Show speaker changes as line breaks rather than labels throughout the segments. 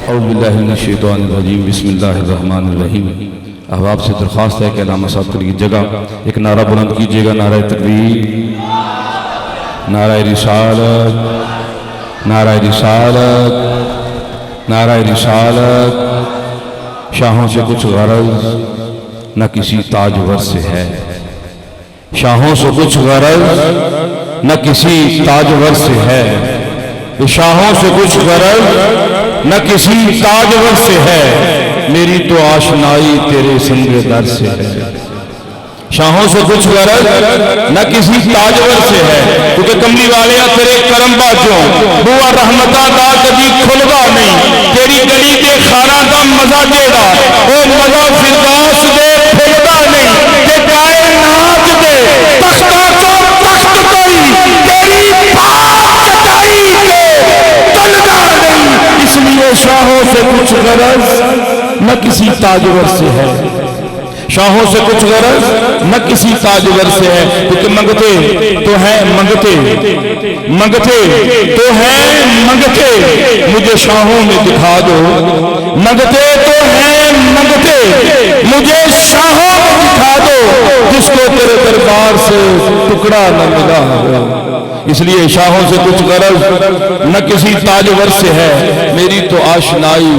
اعوذ باللہ من الشیطان الرجیم بسم اللہ الرحمن الرحیم۔ احباب سے درخواست ہے کہ علامہ صاحب کی جگہ ایک نعرہ بلند کیجیے گا، نعرہ تکبیر، نعرہ رسالت، نعرہ رسالت، نعرہ رسالت۔ شاہوں سے کچھ غرض نہ کسی تاجور سے ہے، شاہوں سے کچھ غرض نہ کسی تاجور سے ہے، شاہوں سے کچھ غرض نہ کسی تاجور سے ہے، میری تو آشنائی تیرے سنگ در سے ہے۔ شاہوں سے کچھ غرض نہ کسی تاجور سے ہے، کیونکہ کملی والیا تیرے کرم باجوں بوا رحمتہ دا کبھی کھلگا نہیں، تیری گلی دے خانہ دا مزہ جیڑا او مزہ فردوس دے پھلگا نہیں، تے کائنات دے تختہ چو تخت کوئی تیری پاک چٹائی کے تلگا نہیں، اس لیے شاہوں سے کچھ غرض نہ کسی تاجور سے ہے، شاہوں سے کچھ غرض نہ کسی تاجور سے ہے، کیونکہ منگتے تو ہیں منگتے، منگتے تو ہیں منگتے، مجھے شاہوں میں دکھا دو، منگتے تو ہیں منگتے، مجھے شاہوں میں دکھا دو، جس کو تیرے دربار سے ٹکڑا نہ ملا ہو۔ اس لیے شاہوں سے کچھ غرض نہ کسی تاجور سے ہے، میری تو آشنائی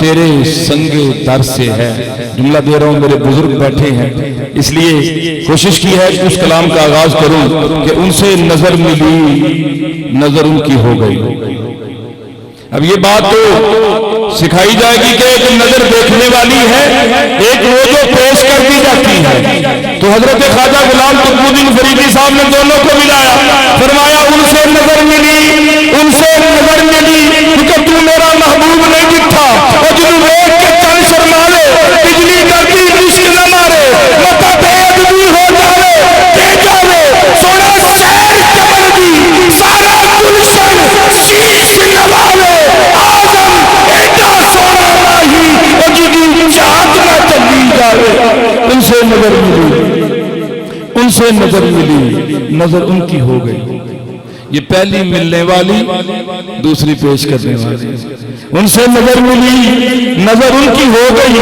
تیرے سنگ در سے ہے۔ جملہ دے رہا ہوں، میرے بزرگ بیٹھے ہیں، اس لیے کوشش کی ہے کہ اس کلام کا آغاز کروں کہ ان سے نظر ملی، نظر ان کی ہو گئی۔ اب یہ بات تو سکھائی جائے گی کہ ایک نظر دیکھنے والی ہے، ایک وہ جو پیش کر دی جاتی ہے۔ تو حضرت خواجہ غلام قطب الدین فریدی صاحب نے دونوں کو ملایا، فرمایا ان سے نظر ملی، ان سے نظر ملی، کیونکہ تو میرا محبوب نہیں دکھا، اور جنہوں ایک کے چل شرمالے، بجلی کرتی عشق نہ مارے، متا بید بھی ہو جاوے، دے جاوے، سونا سیر چمن دی، سارا گلشن شیش نوالے، آزم ایڈا سونا ماہی، اور جنہوں چاہت نہ چلی جاوے۔ ان سے نظر ملی، ان سے نظر ملی، نظر ان کی ہو گئی۔ یہ پہلی ملنے والی، دوسری پیش کرنے والی۔ ان سے نظر ملی، نظر ان کی ہو گئی۔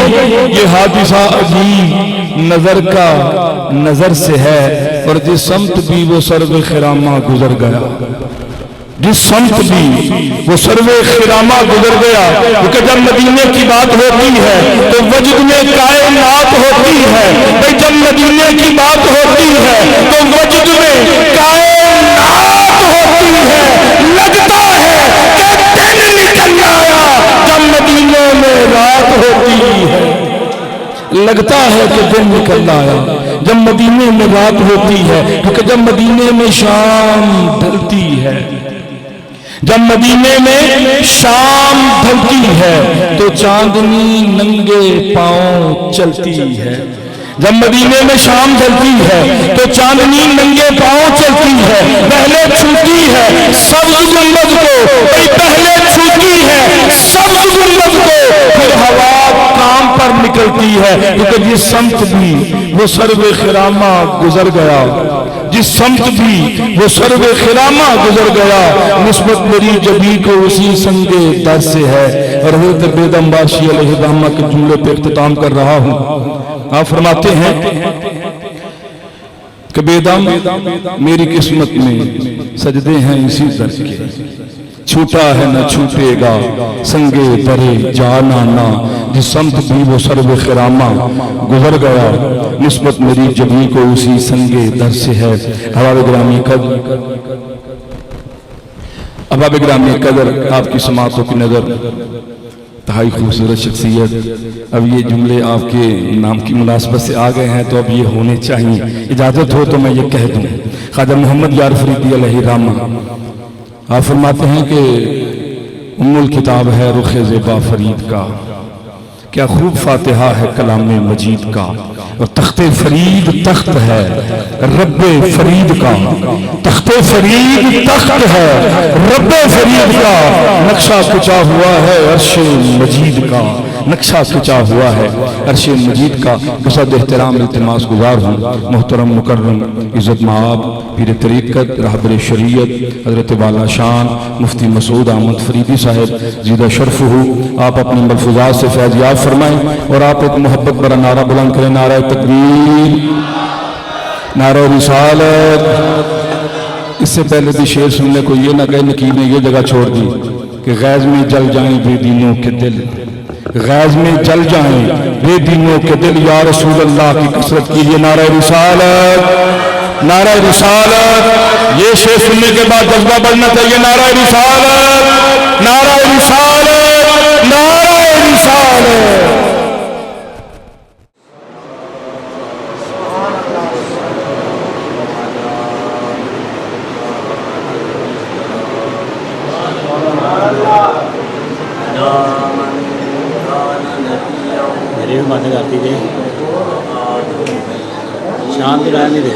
یہ حادثہ عجیب نظر کا نظر سے ہے، اور جس سمت بھی وہ سرو خرامہ گزر گیا، جس سمت بھی وہ سرو خرامہ گزر گیا، کیونکہ جب مدینے کی بات ہوتی ہے تو وجد میں کائنات ہوتی ہے، بھئی جب مدینے کی بات ہوتی ہے تو وجد میں کائنات ہوتی ہے۔ لگتا ہے کہ دن نکل آیا جب مدینے میں رات ہوتی ہے، لگتا ہے کہ دن نکل آیا جب مدینے میں رات ہوتی ہے، کیونکہ جب مدینے میں شام ڈھلتی ہے، جب مدینے میں شام ڈھلتی ہے تو چاندنی ننگے پاؤں چلتی ہے، جب مدینے میں شام ڈھلتی ہے تو چاندنی ننگے پاؤں چلتی ہے، پہلے چھوٹی ہے سبز گنبد کو، پہلے چھوٹی ہے سبز گنبد کو، پھر ہوا کام پر نکلتی ہے، کیونکہ جس سمت بھی وہ سرو خرامہ گزر گیا، جس سمت بھی وہ سرو خرامہ گزر گیا، نسبت میری جبی کو اسی سنگ در سے ہے۔ اور حضرت بیدم باشی علیہ الرحمہ کے جملے پہ اختتام کر رہا ہوں۔ آپ فرماتے ہیں کہ بیدم میری قسمت میں سجدے ہیں اسی در کے، چھوٹا ہے نہ چھوٹے گا سنگے درے جانانا، جس سمت بھی وہ سرو خرامہ گزر گیا، نسبت میری جبی کو اسی سنگے در سے ہے۔ احباب گرامی قدر، احباب گرامی قدر، آپ کی سماعتوں کی نظر، تہائی خوبصورت شخصیت، اب یہ جملے آپ کے نام کی مناسبت سے آ گئے ہیں تو اب یہ ہونے چاہیے، اجازت ہو تو میں یہ کہہ دوں۔ خواجہ محمد یار فریدی علیہ الرحمہ آپ فرماتے ہیں کہ ام الکتاب ہے رخ زیبا فرید کا، کیا خوب فاتحہ ہے کلام مجید کا، اور تخت فرید تخت ہے رب فرید کا، تخت فرید تخت ہے، رب فرید کا نقشہ کھچا ہوا ہے عرش مجید کا، نقشہ کھچا ہوا ہے عرش مجید کا۔ بصد احترام التماس گزار ہوں محترم مکرم عزت مآب پیر طریقت رہبر شریعت حضرت والا شان مفتی مسعود احمد فریدی صاحب زیدہ شرف ہو، آپ اپنے ملفوظات سے فیض یاب فرمائیں اور آپ ایک محبت برا نعرہ بلند کریں، نعرہ تکبیر، نعرہ رسالت۔ اس سے پہلے بھی شعر سننے کو یہ نہ کہے نقیب نے یہ جگہ چھوڑ دی کہ غیظ میں جل جائیں بے دینوں کے دل، غیظ میں جل جائیں بے دینوں کے دل، یا رسول اللہ کی کثرت کیجئے نعرہ رسالت، نعرہ رسالت۔ یہ شعر سننے کے بعد جذبہ بڑھنا چاہیے، نعرہ رسالت، نعرہ رسالت، نعرہ رسالت۔
باتیں کرتی تھی شام تو رہنے دے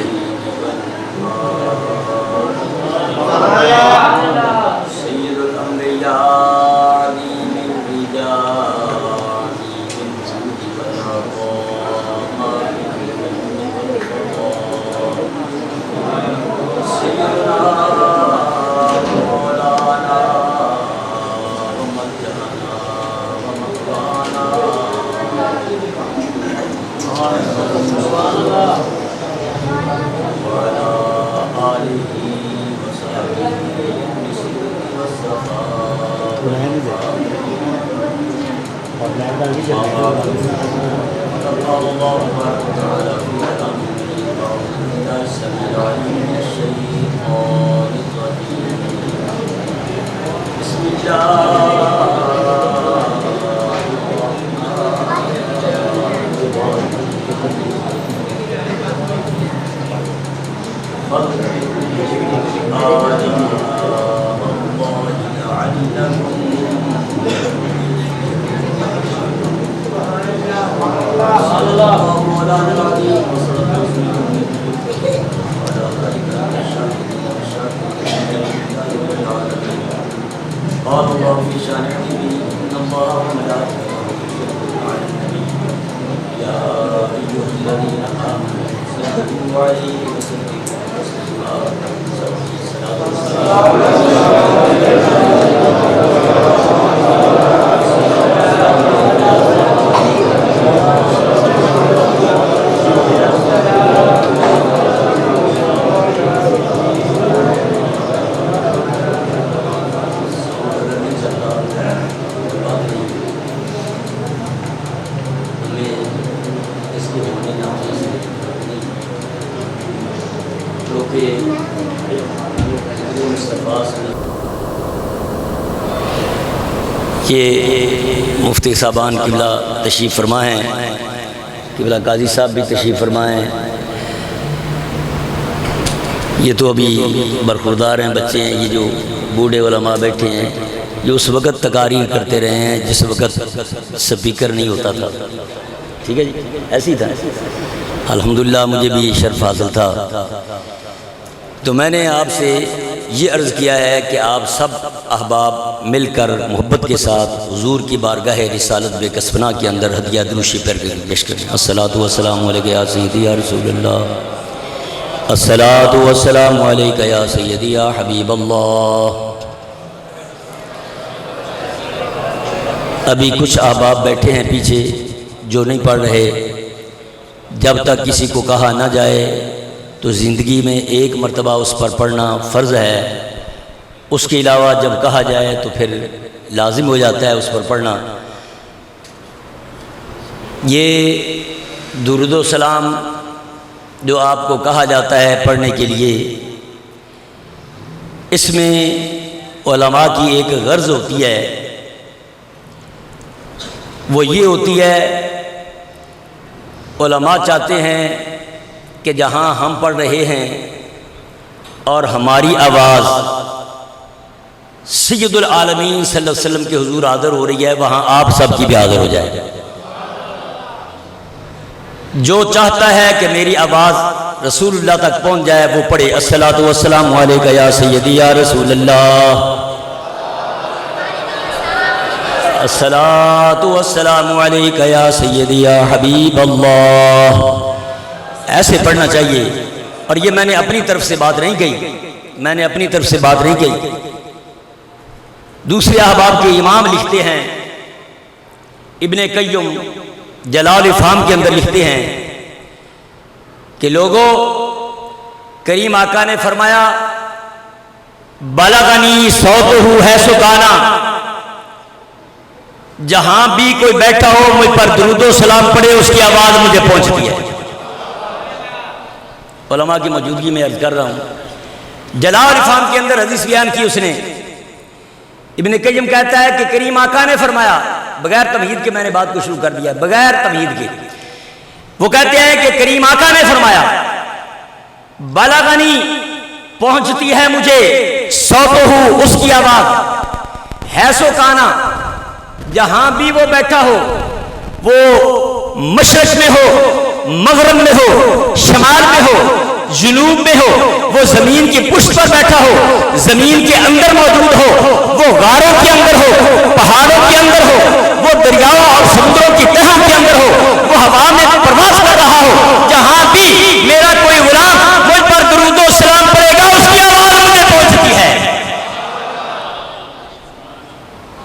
یہ مفتی صاحبان قبلہ تشریف فرما ہیں، قبلہ قاضی صاحب بھی تشریف فرما ہیں۔ یہ تو ابھی برخوردار ہیں، بچے ہیں، یہ جو بوڑھے علماء بیٹھے ہیں جو اس وقت تقاریر کرتے رہے ہیں جس وقت سپیکر نہیں ہوتا تھا، ٹھیک ہے جی، ایسی تھا۔ الحمدللہ مجھے بھی شرف حاصل تھا، تو میں نے آپ سے یہ عرض کیا ہے کہ آپ سب احباب مل کر محبت کے ساتھ حضور کی بارگاہ رسالت بے کسبنا کے اندر ہدیہ دروشی پیش کریں۔ الصلاۃ والسلام علیک یا سیدی یا رسول اللہ، الصلاۃ والسلام علیک یا سیدی یا حبیب اللہ۔ ابھی کچھ احباب بیٹھے ہیں پیچھے جو نہیں پڑھ رہے، جب تک کسی کو کہا نہ جائے تو زندگی میں ایک مرتبہ اس پر پڑھنا فرض ہے، اس کے علاوہ جب کہا جائے تو پھر لازم ہو جاتا ہے اس پر پڑھنا۔ یہ درود و سلام جو آپ کو کہا جاتا ہے پڑھنے کے لیے، اس میں علماء کی ایک غرض ہوتی ہے، وہ یہ ہوتی ہے علماء چاہتے ہیں کہ جہاں ہم پڑھ رہے ہیں اور ہماری آواز سید العالمین صلی اللہ علیہ وسلم کے حضور حاضر ہو رہی ہے، وہاں آپ سب کی بھی حاضر ہو جائے۔ جو چاہتا ہے کہ میری آواز رسول اللہ تک پہنچ جائے وہ پڑھے الصلاۃ والسلام علیک یا سیدی یا رسول اللہ، الصلاۃ والسلام علیک یا سیدی یا حبیب اللہ، ایسے پڑھنا چاہیے۔ اور یہ میں نے اپنی طرف سے بات نہیں کہی، میں نے اپنی طرف سے بات نہیں کہی، دوسرے احباب کے امام لکھتے ہیں، ابن قیم جلال افہام کے اندر لکھتے ہیں کہ لوگوں، کریم آقا نے فرمایا بلغنی صوتہ حیث کانا، جہاں بھی کوئی بیٹھا ہو مجھ پر درود و سلام پڑھے اس کی آواز مجھے پہنچتی ہے۔ علماء کی موجودگی میں عرض کر رہا ہوں، جلال افہام کے اندر حدیث بیان کی اس نے، ابن قیم کہتا ہے کہ کریم آقا نے فرمایا، بغیر تمہید کے میں نے بات کو شروع کر دیا، بغیر تمہید کے، وہ کہتے ہیں کہ کریم آقا نے فرمایا بلغنی پہنچتی ہے مجھے صوتہ اس کی آواز، حیث کانا جہاں بھی وہ بیٹھا ہو، وہ مشرق میں ہو، مغرب میں ہو، شمال میں ہو، جنوب میں ہو، وہ زمین کی پشت پر بیٹھا ہو، زمین کے اندر موجود ہو، وہ غاروں کے اندر ہو، پہاڑوں کے اندر ہو، وہ دریاؤں اور سمندروں کی تہوں کے اندر ہو، وہ ہوا میں پرواز کر رہا ہو، جہاں بھی میرا کوئی غلام مجھ پر درود و سلام پڑے گا اس کی آواز مجھے پہنچتی ہے،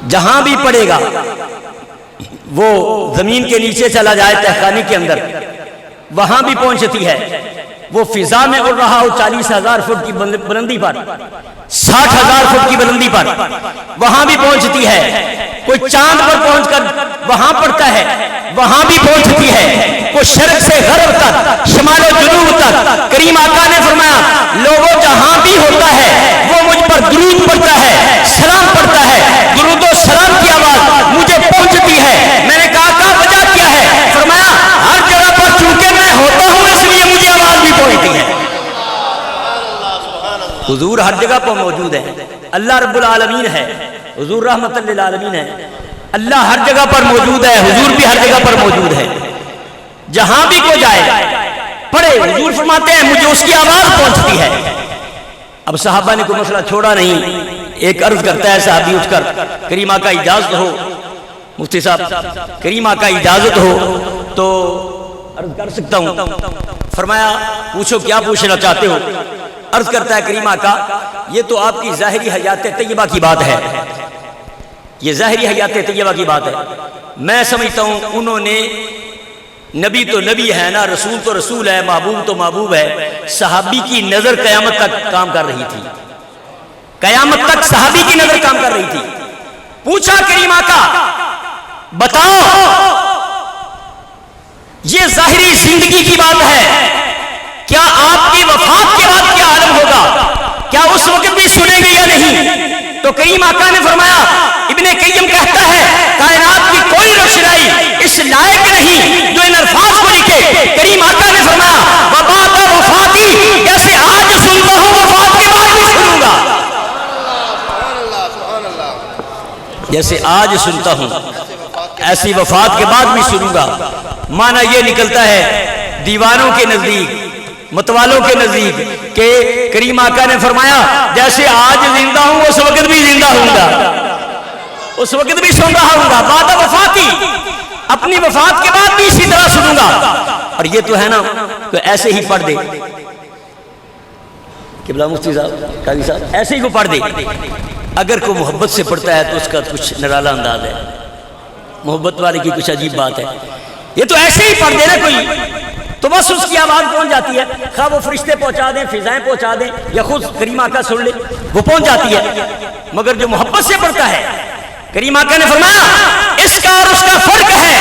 جہاں بھی پڑے گا، وہ زمین کے نیچے چلا جائے تہخانے کے اندر وہاں بھی پہنچتی ہے، وہ فضا میں اڑ رہا ہو 40,000 فٹ کی بلندی پر، 60,000 فٹ کی بلندی پر، وہاں بھی پہنچتی ہے، کوئی چاند پر پہنچ کر وہاں پڑتا ہے وہاں بھی پہنچتی ہے، کوئی شرق سے غرب تک، شمال و جنوب تک، کریم آقا نے فرمایا لوگوں جہاں بھی ہوتا ہے وہ مجھ پر درود پڑھتا ہے، سلام پڑھتا ہے، درود و سلام کی آواز مجھے پہنچتی ہے۔ میں نے کہا کہ وجہ کیا ہے؟ فرمایا ہر جگہ پر چونکہ میں ہوتا ہوں اس لیے مجھے آواز بھی پہنچتی ہے۔ حضور ہر جگہ پر موجود ہے، اللہ رب العالمین ہے، حضور رحمت للعالمین ہے، اللہ ہر جگہ پر موجود ہے، حضور بھی ہر جگہ پر موجود ہے، جہاں بھی کوئی جائے پڑھے، حضور فرماتے ہیں مجھے اس کی آواز پہنچتی ہے۔ اب صحابہ نے کوئی مسئلہ چھوڑا نہیں، ایک عرض کرتا ہے صحابی اٹھ کر کریم آقا اجازت ہو، مفتی صاحب کریم آقا اجازت ہو تو عرض کر سکتا ہوں؟ فرمایا پوچھو کیا پوچھنا چاہتے ہو؟ عرض کرتا ہے کریم آقا یہ تو آپ کی ظاہری حیات طیبہ کی بات ہے، یہ ظاہری حیات طیبہ کی بات ہے، میں سمجھتا ہوں انہوں نے، نبی تو نبی ہے نا، رسول تو رسول ہے، محبوب تو محبوب ہے، صحابی کی نظر قیامت تک کام کر رہی تھی، قیامت تک صحابی کی نظر کام کر رہی تھی۔ پوچھا کریم آقا بتاؤ یہ ظاہری زندگی کی بات ہے، کیا آپ کی وفات کے بعد کیا عالم ہوگا، کیا اس وقت بھی سنیں گے یا نہیں؟ تو کریم آقا نے فرمایا، ابن قیم کہتا ہے کائنات کی کوئی روشنائی اس لائق نہیں جو ان الفاظ کو لکھے۔ کریم آقا نے فرمایا وبعد وفاتی، جیسے آج سنتا ہوں وفات کے بعد بھی سنوں گا، جیسے آج سنتا ہوں ایسی وفات کے بعد بھی سنوں گا۔ معنی یہ نکلتا ہے دیوانوں کے نزدیک، متوالوں کے نزدیک، کہ کریم آقا نے فرمایا جیسے آج زندہ ہوں اس وقت بھی زندہ ہوں گا، اس وقت بھی سن رہا ہوں گا، بعد وفاتی، اپنی وفات کے بعد بھی اسی طرح سنوں گا۔ اور یہ تو ہے نا کہ ایسے ہی پڑھ دے، قبلہ مفتی صاحب قاضی صاحب ایسے ہی کو پڑھ دے، اگر کوئی محبت سے پڑھتا ہے تو اس کا کچھ نرالا انداز ہے، محبت والے کی کچھ عجیب بات ہے، یہ تو ایسے ہی پڑھ دے نا کوئی تو بس اس کی آواز پہنچ جاتی ہے، خواہ وہ فرشتے پہنچا دیں، فضائیں پہنچا دیں، یا خود کریم آقا سن لے وہ پہنچ جاتی ہے۔ مگر جو محبت سے پڑھتا ہے، کریم آقا نے فرمایا اس کا اور اس کا فرق ہے،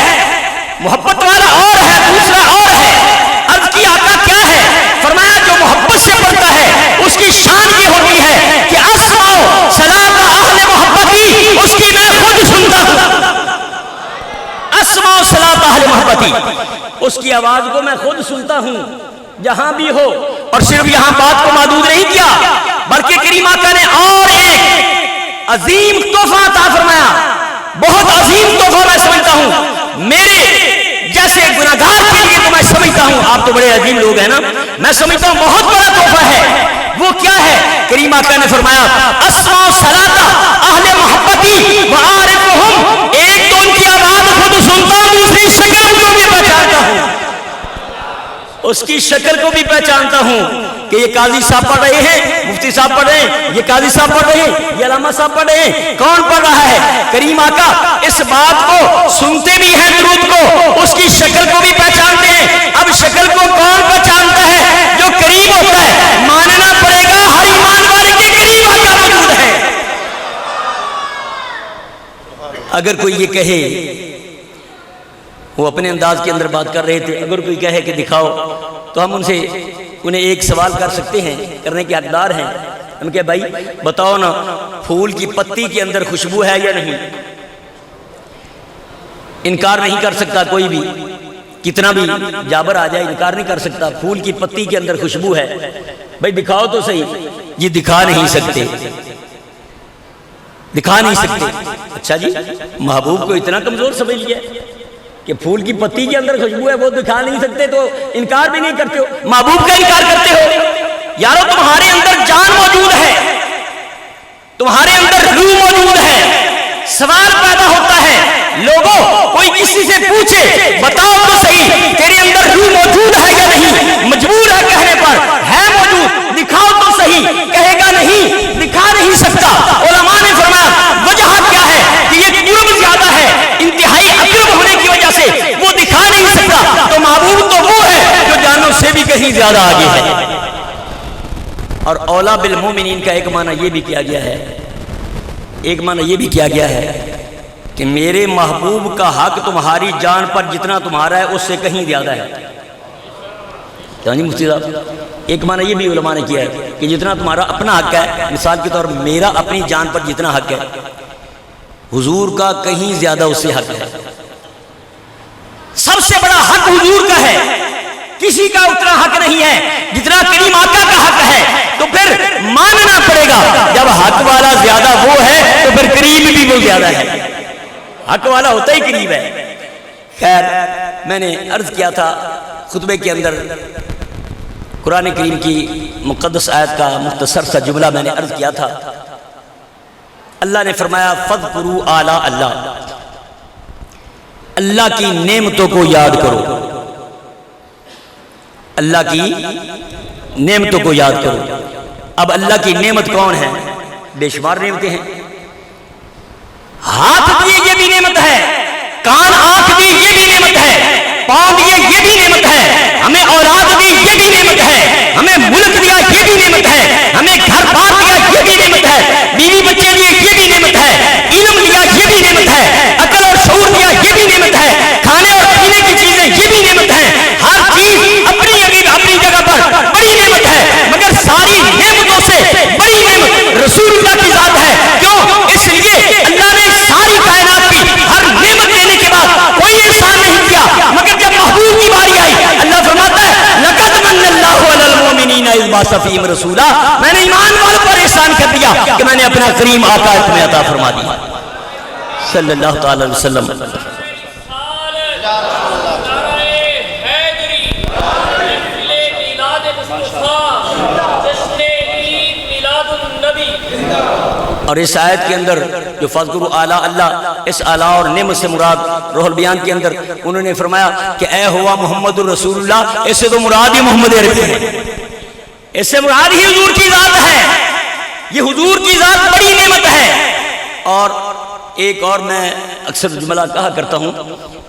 محبت والا اور ہے، دوسرا اور ہے۔ عرض کی آقا کیا ہے؟ فرمایا جو محبت سے پڑھتا ہے اس کی شان یہ ہوتی ہے کہ اسمعوا صلاۃ اہل محبتی، اس کی میں خود سنتا ہوں، اسمعوا صلاۃ اہل محبتی، اس کی آواز کو میں خود سنتا ہوں جہاں بھی ہو۔ اور صرف یہاں بات کو محدود نہیں کیا بلکہ کریم آقا نے اور ایک عظیم تحفہ عطا فرمایا، بہت عظیم تحفہ میں سمجھتا ہوں، میرے جیسے گناہگار کے لیے تو میں سمجھ سمجھتا ہوں، آپ تو بڑے عظیم لوگ ہیں نا، میں سمجھتا ہوں بہت بڑا تحفہ ہے۔ وہ کیا ہے؟ کریم آقا نے فرمایا اسمع صلاۃ اہل محبتی وعارفہم، ایک تو ان کی آواز خود سنتا ہوں، دوسری شکل کو بھی پہچانتا ہوں، اس کی شکل کو بھی پہچانتا ہوں کہ یہ قاضی صاحب پڑھ رہے ہیں، مفتی صاحب پڑھ رہے ہیں، یہ قاضی صاحب پڑھ رہے ہیں، یہ علامہ صاحب پڑھ رہے ہیں، کون پڑھ رہا ہے؟ کریم آقا اس بات کو سنتے بھی ہیں، درود کو، اس کی شکل کو بھی پہچانتے ہیں۔ اب شکل کو کون پہچانتا ہے؟ جو قریب ہوتا ہے، ماننا پڑے گا ہر ایمان والے کے قریب آقا موجود ہے۔ اگر کوئی یہ کہے، وہ اپنے انداز کے اندر بات کر رہے تھے، اگر کوئی کہے کہ دکھاؤ، تو ہم انہیں ایک سوال کر سکتے ہیں، کرنے کے حقدار ہیں۔ ہم کہ بھائی بتاؤ نا، پھول کی پتی کے اندر خوشبو ہے یا نہیں؟ انکار نہیں کر سکتا کوئی بھی، کتنا بھی جابر آ جائے انکار نہیں کر سکتا، پھول کی پتی کے اندر خوشبو ہے۔ بھائی دکھاؤ تو صحیح، یہ دکھا نہیں سکتے، دکھا نہیں سکتے۔ اچھا جی، محبوب کو اتنا کمزور سمجھ لیا کہ پھول کی پتی کے اندر خوشبو ہے، وہ دکھا نہیں سکتے تو انکار بھی نہیں کرتے ہو، محبوب کا انکار کرتے ہو؟ یارو تمہارے اندر جان موجود ہے، تمہارے اندر روح موجود ہے۔ سوال پیدا ہوتا ہے، لوگوں کوئی کسی سے پوچھے بتاؤ تو صحیح تیرے اندر روح موجود ہے یا نہیں، مجبور ہے کہنے پر ہے موجود، دکھاؤ تو صحیح، کہے گا نہیں، دکھا نہیں سکتا۔ علماء نے فرمایا وجہ کیا ہے کہ یہ قرب زیادہ ہے، انتہائی اقرب ہونے کی وجہ سے وہ دکھا نہیں سکتا، تو محبوب تو وہ ہے جو جانوں سے بھی کہیں زیادہ آگے ہے۔ اور اولا بالمومنین کا ایک معنی یہ بھی کیا گیا ہے، ایک معنی یہ بھی کیا گیا ہے کہ میرے محبوب کا حق تمہاری جان پر جتنا تمہارا ہے اس سے کہیں زیادہ ہے۔ جی مفتی صاحب، ایک معنی یہ بھی علماء نے کیا ہے کہ جتنا تمہارا اپنا حق ہے، مثال کے طور میرا اپنی جان پر جتنا حق ہے، حضور کا کہیں زیادہ اس سے حق ہے۔ سب سے بڑا حق حضور کا ہے، کسی کا اتنا حق نہیں ہے جتنا کریم آقا کا حق ہے۔ تو پھر ماننا پڑے گا جب حق والا زیادہ وہ ہے تو پھر قریب بھی وہ زیادہ ہے، حق والا ہوتا ہی قریب ہے۔ خیر، میں نے عرض کیا تھا خطبے کے اندر، قرآن کریم کی مقدس آیت کا مختصر سا جملہ میں نے عرض کیا تھا۔ اللہ نے فرمایا فَاذْكُرُوا آلاء اللہ، اللہ کی نعمتوں کو یاد کرو، اللہ کی نعمتوں کو یاد کرو۔ اب اللہ کی نعمت کون ہے؟ بے شمار نعمتیں ہیں۔ ہاتھ دیے یہ بھی نعمت ہے، کان آنکھ دی یہ بھی نعمت ہے، پاؤں دیے یہ بھی نعمت ہے، ہمیں اولاد دی یہ بھی نعمت ہے، ہمیں ملک دیا یہ بھی نعمت ہے، ہمیں گھر بار دیا یہ بھی نعمت ہے، بیوی بچے دیے یہ بھی نعمت ہے، علم دیا یہ بھی نعمت ہے، عقل اور شعور دیا یہ بھی نعمت ہے، کھانے اور پینے کی چیزیں یہ بھی نعمت ہے۔ ہر چیز اپنی جگہ پر بڑی نعمت ہے، مگر ساری نعمتوں سے بڑی نعمت رسول اللہ کی ذات ہے۔ کیوں؟ اس لیے اللہ نے ساری کائنات کی ہر نعمت دینے کے بعد کوئی احسان نہیں کیا، مگر جب محبوب کی باری آئی اللہ فرماتا ہے لقد من اللہ علی المؤمنین اذ بعث فیہم رسولا، میں نے ایمان والوں پر احسان کر دیا کہ میں نے اپنا کریم آقا تمہیں عطا فرما دیا صلی اللہ تعالی علیہ وسلم۔ اور اس آیت کے اندر جو فَاذْكُرُوا آلاء اللہ، اس آلاء اور نعمت سے مراد روح البیان کے اندر انہوں نے فرمایا کہ اے ہوا محمد الرسول اللہ، اس سے تو مراد ہی محمد عربی ہے، اس سے مراد ہی حضور کی ذات ہے، یہ حضور کی ذات بڑی نعمت ہے۔ اور ایک اور میں اکثر جملہ کہا کرتا ہوں،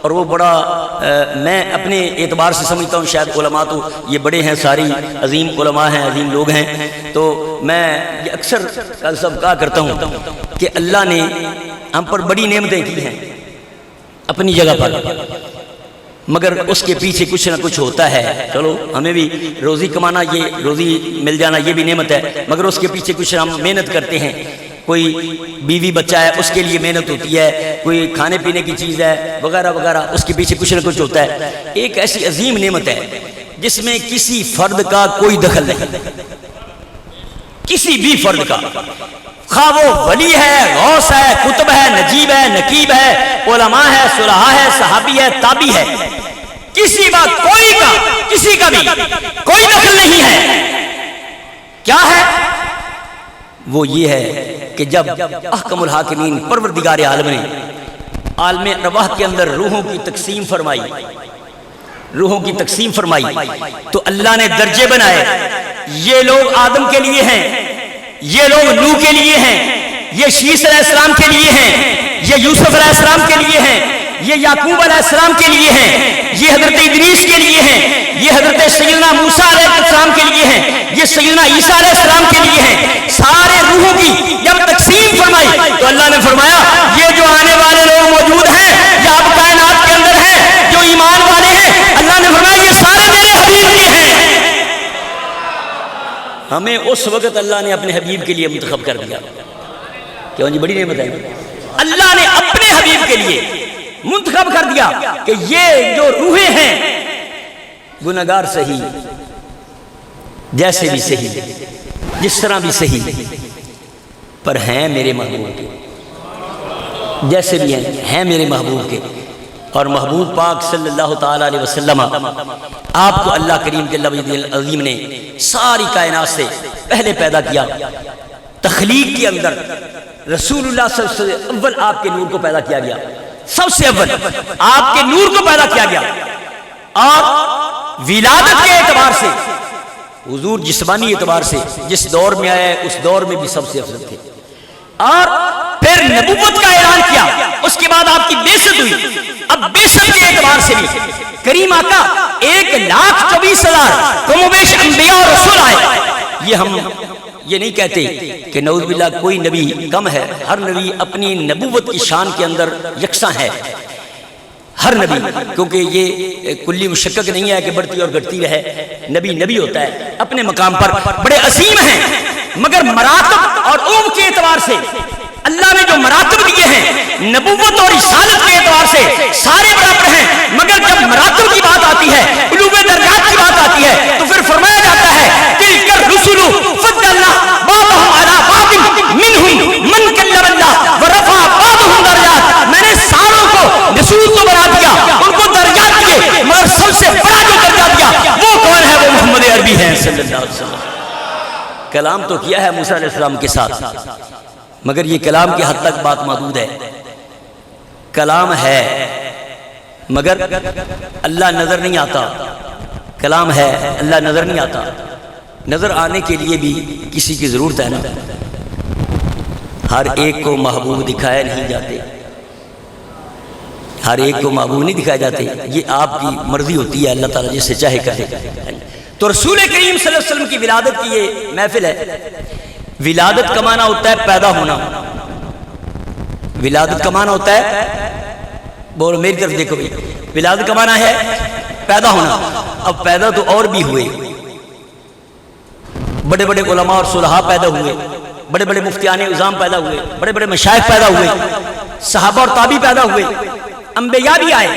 اور وہ بڑا میں اپنے اعتبار سے سمجھتا ہوں، شاید علماء تو یہ بڑے ہیں، ساری عظیم علماء ہیں، عظیم لوگ ہیں، تو میں یہ اکثر سب کہا کرتا ہوں کہ اللہ نے ہم پر بڑی نعمتیں کی ہیں اپنی جگہ پر، مگر اس کے پیچھے کچھ نہ کچھ ہوتا ہے۔ چلو ہمیں بھی روزی کمانا، یہ روزی مل جانا یہ بھی نعمت ہے، مگر اس کے پیچھے کچھ ہم محنت کرتے ہیں، کوئی بیوی بچہ ہے اس کے لیے محنت ہوتی ہے، کوئی کھانے پینے کی چیز ہے وغیرہ وغیرہ، اس کے پیچھے کچھ نہ کچھ ہوتا ہے۔ ایک ایسی عظیم نعمت ہے جس میں کسی فرد کا کوئی دخل نہیں، کسی بھی فرد کا، خواہ وہ ولی ہے، غوث ہے، قطب ہے، نجیب ہے، نقیب ہے، علماء ہے، صلحاء ہے، صحابی ہے، تابعی ہے، کسی بات کوئی کا کسی کا بھی کوئی دخل نہیں ہے. کیا ہے وہ؟ یہ ہے کہ جب احکم الحاکمین پروردگار عالم نے عالم ارواح کے اندر روحوں کی تقسیم فرمائی، روحوں کی تقسیم فرمائی، تو اللہ نے درجے بنائے. یہ لوگ آدم کے لیے ہیں، یہ لوگ نوح کے لیے ہیں، یہ شیس علیہ السلام کے لیے ہیں، یہ یوسف علیہ السلام کے لیے ہیں، یہ یعقوب علیہ السلام کے لیے ہیں، یہ حضرت ادریس کے لیے ہیں، یہ حضرت سیدنا موسیٰ علیہ السلام کے لیے ہیں، یہ سیدنا عیسیٰ علیہ السلام کے لیے ہیں. سارے روحوں کی جب تقسیم فرمائی تو اللہ نے فرمایا یہ جو آنے والے لوگ موجود ہیں یہ اب کائنات کے اندر ہیں جو ایمان والے ہیں، اللہ نے فرمایا یہ سارے میرے حبیب کے ہیں. ہمیں اس وقت اللہ نے اپنے حبیب کے لیے منتخب کر دیا. کیوں جی؟ بڑی نعمت ہے. اللہ نے اپنے حبیب کے لیے منتخب کر دیا کہ یہ جو روحیں ہیں گناہگار صحیح، جیسے بھی صحیح، جس طرح بھی صحیح، پر ہیں میرے محبوب کے، جیسے بھی ہیں میرے محبوب کے. اور محبوب پاک صلی اللہ تعالیٰ علیہ وسلم آپ کو اللہ کریم کے اللہ عظیم نے ساری کائنات سے پہلے پیدا کیا. تخلیق کے اندر رسول اللہ صلی اللہ علیہ وسلم اول آپ کے نور کو پیدا کیا گیا، سب سے اول آپ کے نور کو پیدا کیا گیا. اور ولادت کے اعتبار سے حضور جسمانی اعتبار سے جس دور میں آئے اس دور میں بھی سب سے افضل تھے. اور پھر نبوت کا اعلان کیا، اس کے بعد آپ کی بعثت ہوئی. اب بعثت کے اعتبار سے بھی کریم آقا 1,24,000 کم و بیش انبیاء اور رسول آئے. یہ ہم یہ نہیں کہتے کہ نعوذ باللہ کوئی نبی کم ہے، ہر نبی اپنی نبوت کی شان کے اندر یکساں ہے، ہر نبی، کیونکہ یہ کلی مشکک نہیں ہے کہ بڑھتی اور گھٹتی رہے. نبی نبی ہوتا ہے اپنے مقام پر، بڑے عظیم ہیں، مگر مراتب اور علم کے اعتبار سے اللہ نے جو مراتب دیے ہیں نبوت اور رسالت کے اعتبار سے سارے برابر ہیں. مگر جب مراتب کی بات آتی ہے، علوم درجات کی بات آتی ہے، تو پھر فرمایا جاتا ہے تلک الرسل فضلنا بعضهم على بعض منهم من کلم اللہ ورفع بعضهم درجات. میں نے ساروں کو رسول تو بنا دیا، ان کو درجات دیے، مگر سب سے بڑا جو درجہ دیا وہ کون ہے؟ وہ محمد عربی ہے صلی اللہ علیہ وسلم. کلام تو کیا ہے موسیٰ علیہ السلام کے ساتھ، مگر یہ کلام کی حد تک بات محدود ہے. کلام ہے مگر اللہ نظر نہیں آتا. کلام ہے اللہ نظر نہیں آتا. نظر آنے کے لیے بھی کسی کی ضرورت ہے نا. ہر ایک کو محبوب دکھائے نہیں جاتے، ہر ایک کو محبوب نہیں دکھائے جاتے. یہ آپ کی مرضی ہوتی ہے، اللہ تعالیٰ جس سے چاہے کرے. تو رسول کریم صلی اللہ علیہ وسلم کی ولادت کی یہ محفل ہے. ولادت کا معنی ہوتا ہے پیدا ہونا. ولادت کا معنی ہوتا ہے، بولو میری طرف دیکھو بھی، ولادت کا معنی ہے پیدا ہونا. اب پیدا تو اور بھی ہوئے، بڑے بڑے علماء اور صلحاء پیدا ہوئے، بڑے بڑے مفتیان اعظام پیدا ہوئے، بڑے بڑے مشائخ پیدا ہوئے، صحابہ اور تابعی پیدا ہوئے، انبیاء بھی آئے.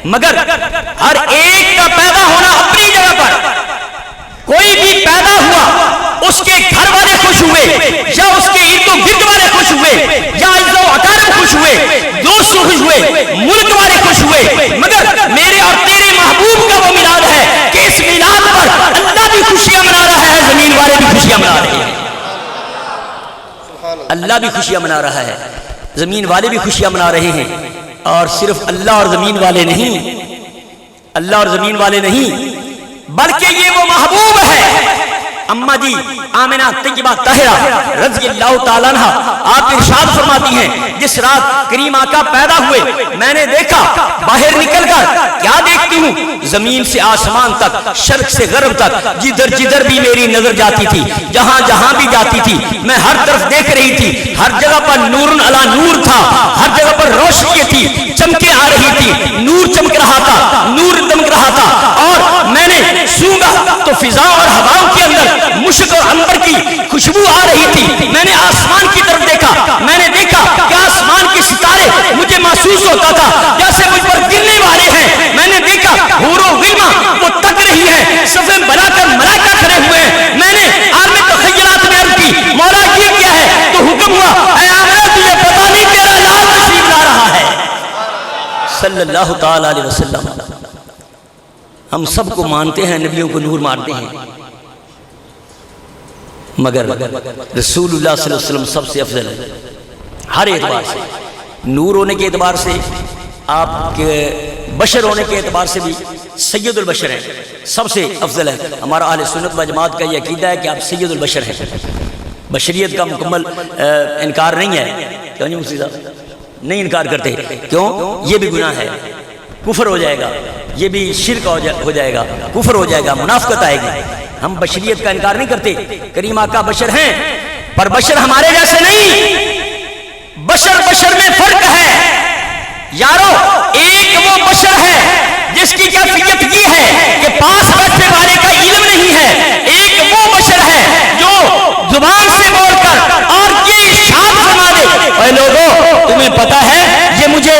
مگر ہر ایک کا پیدا ہونا اپنی جگہ پر. کوئی بھی پیدا ہوا اس کے گھر والے خوش ہوئے، یا اس کے ارد و گرد والے خوش ہوئے، یا عزت و اقارب خوش ہوئے، دوست خوش ہوئے، ملک والے خوش ہوئے. مگر میرے اور تیرے محبوب کا وہ میلاد ہے کہ اس میلاد پر اللہ بھی خوشیاں منا رہا ہے، زمین والے بھی خوشیاں منا رہے ہیں. اللہ بھی خوشیاں منا رہا ہے، زمین والے بھی خوشیاں منا رہے ہیں. اور صرف اللہ اور زمین والے نہیں، اللہ اور زمین والے نہیں، بلکہ یہ وہ محبوب ہے. اماں جی آمنہ طیبہ طاہرہ رضی اللہ تعالیٰ عنہ آپ ارشاد فرماتی ہیں جس رات کریم آقا پیدا ہوئے میں نے دیکھا باہر نکل کر، کیا دیکھتی ہوں؟ زمین سے آسمان تک، شرق سے غرب تک، جدھر جدھر بھی میری نظر جاتی تھی، جہاں جہاں بھی جاتی تھی میں ہر طرف دیکھ رہی تھی. ہر جگہ پر نور علی نور تھا، ہر جگہ پر روشنی تھی، چمکیں آ رہی تھی، نور چمک رہا تھا، نور دمک رہا تھا. اور میں نے سونگا تو فضا اور ہواؤں کے اندر مشک اور عنبر کی خوشبو آ رہی تھی. میں نے آسمان کی طرف دیکھا، میں نے دیکھا کہ آسمان کے ستارے مجھے محسوس ہوتا تھا جیسے مجھ پر گرنے والے ہیں. میں نے دیکھا حور و غلماں وہ تک رہی ہیں، صفیں بنا کر ملائکہ کھڑے ہوئے ہیں. میں نے عالم تخیلات میں عرض کی مولا یہ کیا ہے؟ تو حکم ہوا اے آمنہ تجھے پتا نہیں تیرا لال تشریف لا رہا ہے صلی اللہ تعالی علیہ وسلم. ہم سب کو مانتے ہیں، نبیوں کو نور مانتے ہیں، مگر رسول اللہ صلی اللہ علیہ وسلم سب سے افضل ہے ہر اعتبار سے، نور ہونے کے اعتبار سے، آپ کے بشر ہونے کے اعتبار سے بھی سید البشر ہیں، سب سے افضل ہے۔ ہمارا اہل سنت و جماعت کا یہ عقیدہ ہے کہ آپ سید البشر ہیں، بشریت کا مکمل انکار نہیں ہے۔ کیوں نہیں مفتی صاحب؟ نہیں انکار کرتے، کیوں؟ یہ بھی گناہ ہے، کفر ہو جائے گا، یہ بھی شرک ہو جائے گا، کفر ہو جائے گا، منافقت آئے گی۔ ہم بشریت کا انکار نہیں کرتے، کریم آقا بشر ہیں، پر بشر ہمارے جیسے نہیں، بشر بشر میں فرق ہے یارو۔ ایک وہ بشر ہے جس کی کیفیت یہ ہے کہ پاس بیٹھنے والے کا علم نہیں ہے، ایک وہ بشر ہے جو زبان سے بول کر اور یہ ارشاد فرما دے، اے لوگوں تمہیں پتا ہے یہ مجھے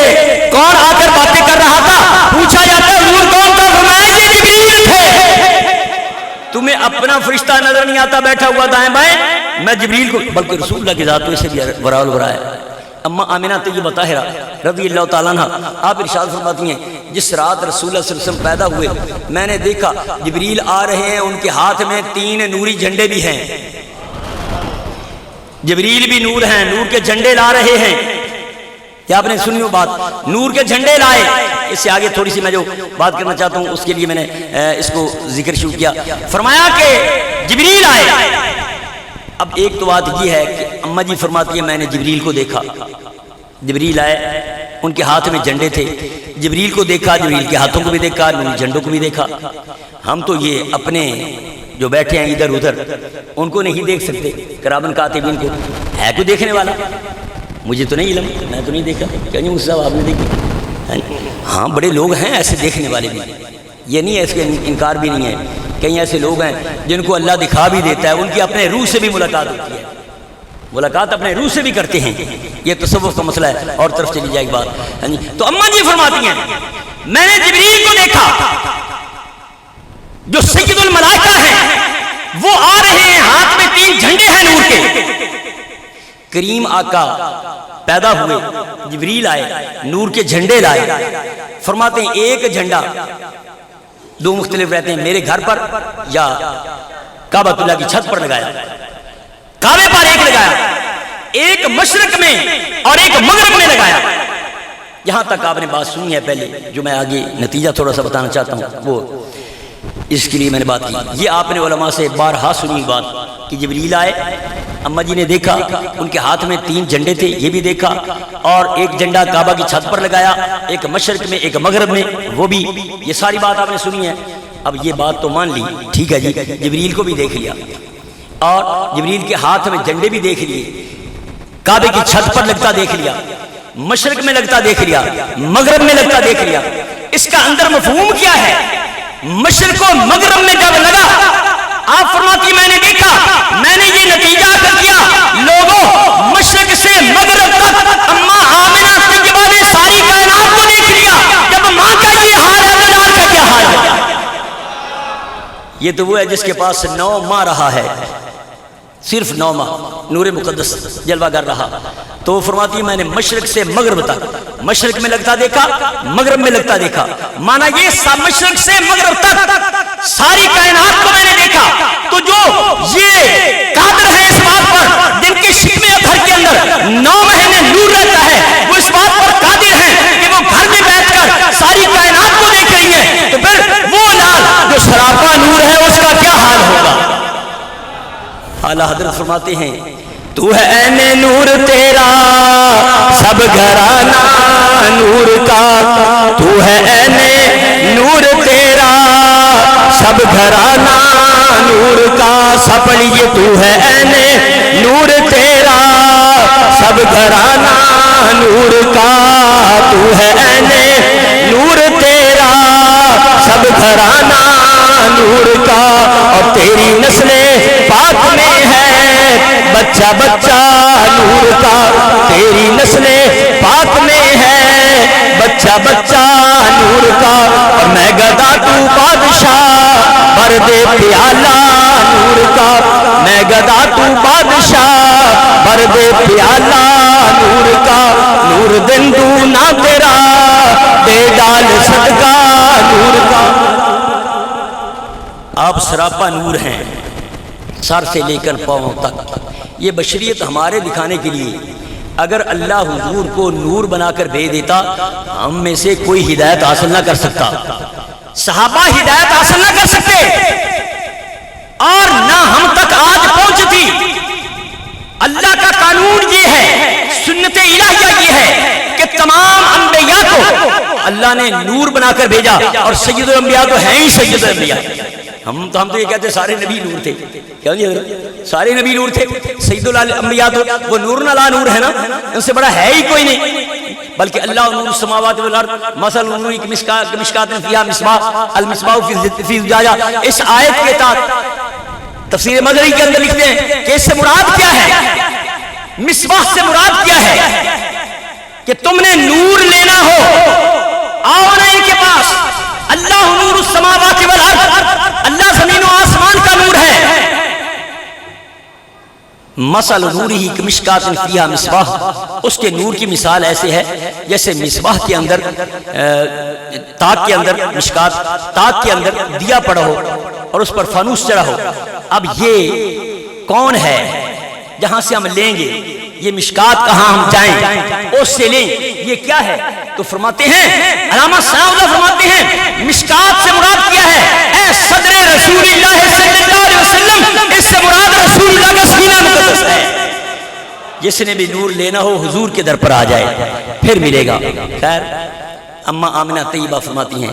کون آ کر باتیں کر رہا تھا، پوچھا جاتا ہے نور کون تھا، فرمایا یہ جبریل تھے۔ تمہیں اپنا فرشتہ نظر نہیں آتا بیٹھا ہوا دائیں بائیں، میں جبریل کو، بلکہ رسول اللہ کی ذات تو اسے بھی وراء الورا ہے۔ اما آمنہ طیبہ طاہرہ رضی اللہ تعالیٰ عنہ آپ ارشاد فرماتی ہیں جس رات رسول اللہ صلی اللہ علیہ وسلم پیدا ہوئے میں نے دیکھا جبریل آ رہے ہیں، ان کے ہاتھ میں 3 نوری جھنڈے بھی ہیں، جبریل بھی نور ہیں، نور کے جھنڈے لا رہے ہیں۔ کیا آپ نے سنی وہ بات؟ نور کے جھنڈے لائے۔ اس سے آگے تھوڑی سی میں جو بات کرنا چاہتا ہوں اس کے لیے میں نے اس کو ذکر شروع کیا، فرمایا کہ جبریل آئے۔ اب ایک تو بات یہ ہے کہ اماں جی فرماتی ہے میں نے جبریل کو دیکھا، جبریل آئے، ان کے ہاتھ میں جھنڈے تھے، جبریل کو دیکھا، جبریل کے ہاتھوں کو بھی دیکھا، نوری جھنڈوں کو بھی دیکھا۔ ہم تو یہ اپنے جو بیٹھے ہیں ادھر ادھر ان کو نہیں دیکھ سکتے، کرامن کاتبین کو، ہے کوئی دیکھنے والا؟ مجھے تو نہیں علم، میں تو نہیں دیکھا۔ کیا نہیں صاحب آپ نے دیکھی؟ ہاں بڑے لوگ ہیں ایسے دیکھنے والے بھی، یہ نہیں ہے، اس کے انکار بھی نہیں ہے۔ کئی ایسے لوگ ہیں جن کو اللہ دکھا بھی دیتا ہے، ان کی اپنے روح سے بھی ملاقات ہوتی ہے، ملاقات اپنے روح سے بھی کرتے ہیں، یہ تصوف کا مسئلہ ہے، اور طرف چلی جائے گی بات۔ تو اماں جی فرماتی ہیں میں نے جبریل کو دیکھا جو سید الملائکہ ہیں، وہ آ رہے ہیں، ہاتھ میں 3 جھنڈے ہیں نور کے۔ کریم آقا پیدا ہوئے، جبریل آئے، نور کے جھنڈے لائے۔ فرماتے ہیں ایک جھنڈا، 2 مختلف رہتے ہیں، میرے گھر پر یا کعبۃ اللہ کی چھت پر لگایا، کعبے پر ایک لگایا، ایک مشرق میں اور ایک مغرب میں لگایا۔ یہاں تک آپ نے بات سنی ہے پہلے، جو میں آگے نتیجہ تھوڑا سا بتانا چاہتا ہوں وہ اس کے لیے میں نے بات کی۔ یہ آپ نے علماء سے بارہا سنی بات کہ جبریل آئے، اماں جی نے دیکھا، ان کے ہاتھ میں 3 جھنڈے تھے، یہ بھی دیکھا، اور ایک جھنڈا کعبہ کی چھت پر لگایا، ایک مشرق میں ایک مغرب میں، وہ بھی، یہ ساری بات آپ نے سنی ہے۔ اب یہ بات تو مان لی، ٹھیک ہے جی، جبریل کو بھی دیکھ لیا اور جبریل کے ہاتھ میں جھنڈے بھی دیکھ لیے، کعبے کی چھت پر لگتا دیکھ لیا، مشرق میں لگتا دیکھ لیا، مغرب میں لگتا دیکھ لیا۔ اس کا اندر مفہوم کیا ہے؟ مشرق و مغرب میں جب لگا، آپ فرماتی میں نے دیکھا، میں نے یہ نتیجہ کر دیا لوگوں مشرق سے مغرب تک اماں آمنہ طیبہ نے ساری کائنات کو دیکھ لیا۔ جب ماں کا یہ حال ہے تو لاڈ کا کیا حال ہے؟ یہ تو وہ ہے جس کے پاس 9 ماہ رہا ہے، صرف 9 ماہ نور مقدس جلوہ گر رہا۔ تو فرماتی میں نے مشرق سے مغرب تک، مشرق میں لگتا دیکھا، مغرب میں لگتا دیکھا، مانا یہ مشرق سے مغرب تک ساری کائنات کو میں نے دیکھا۔ تو جو یہ قادر ہے اس بات پر، جن کے شکم اطہر کے اندر 9 مہینے نور رہتا ہے، وہ اس بات پر قادر ہیں کہ وہ گھر میں بیٹھ کر ساری کائنات کو دیکھ رہی ہیں، تو پھر وہ لال جو سراپا نور ہے اس کا کیا حال ہوگا؟ اعلیٰ حضرت فرماتے ہیں تو ہے عین نور تیرا سب گھرانہ نور کا، تو ہے عین نور تیرا سب گھرانہ نور کا، سب پڑھیے تو ہے عین نور تیرا سب گھرانہ نور کا، تو ہے عین نور تیرا سب گھرانہ نور کا، اور تیری نسل پاک میں ہے بچہ بچہ نور کا، تیری نسل پاک میں ہے بچہ بچہ نور کا، اور میں گدا تو بادشاہ بھر دے پیالہ نور کا، میں گدا تو بادشاہ بھر دے پیالہ نور کا، نور دن دونا تیرا دے ڈال صدقہ نور کا۔ آپ سراپا نور ہیں سر سے لے کر پاؤں تک. یہ بشریت ہمارے دکھانے کے لیے. اگر اللہ حضور کو نور بنا کر بھیج دیتا ہم میں سے کوئی ہدایت حاصل نہ کر سکتا. صحابہ ہدایت حاصل نہ کر سکتے اور نہ ہم تک آج پہنچتی. اللہ کا قانون یہ ہے, سنت الہیہ یہ ہے کہ تمام انبیاء کو اللہ نے نور بنا کر بھیجا, اور سید الانبیاء تو ہیں ہی سید الانبیاء. ہم تو یہ کہتے ہیں سارے نبی نور تھے. کیا جی سارے نبی نور تھے. سید الانبیاء تو وہ نور نلا نور ہے نا, ان سے بڑا ہے ہی کوئی نہیں. بلکہ اللہ نور السماوات والارض مثل نور کمشکات فیہا مصباح المصباح فی زجاجہ. اس آیت کے تحت تفسیر مدنی کے اندر لکھتے ہیں کہ اس سے مراد کیا ہے, مصباح سے مراد کیا ہے کہ تم نے نور لینا ہو آؤ نا ان کے پاس. اللہ نور السماوات والارض, اللہ زمین و آسمان کا نور ہے. مثل نورہ کمشکات فیہا مصباح, اس کے نور کی مثال ایسے ہے جیسے مصباح کے اندر تاک کے اندر مشکات تاک کے اندر دیا پڑا ہو اور اس پر فانوس چڑھا ہو. اب یہ کون ہے جہاں سے ہم لیں گے, یہ مشکات کہاں ہم جائیں اس سے لیں, یہ کیا ہے؟ تو فرماتے ہیں علامہ ثناء اللہ فرماتے ہیں مشکات سے مراد کیا ہے, اے صدر رسول اللہ صلی اللہ علیہ وسلم, اس سے مراد رسول اللہ کا سینہ مقدس ہے. جس نے بھی نور لینا ہو حضور کے در پر آ جائے پھر ملے گا. خیر اماں آمنہ طیبہ فرماتی ہیں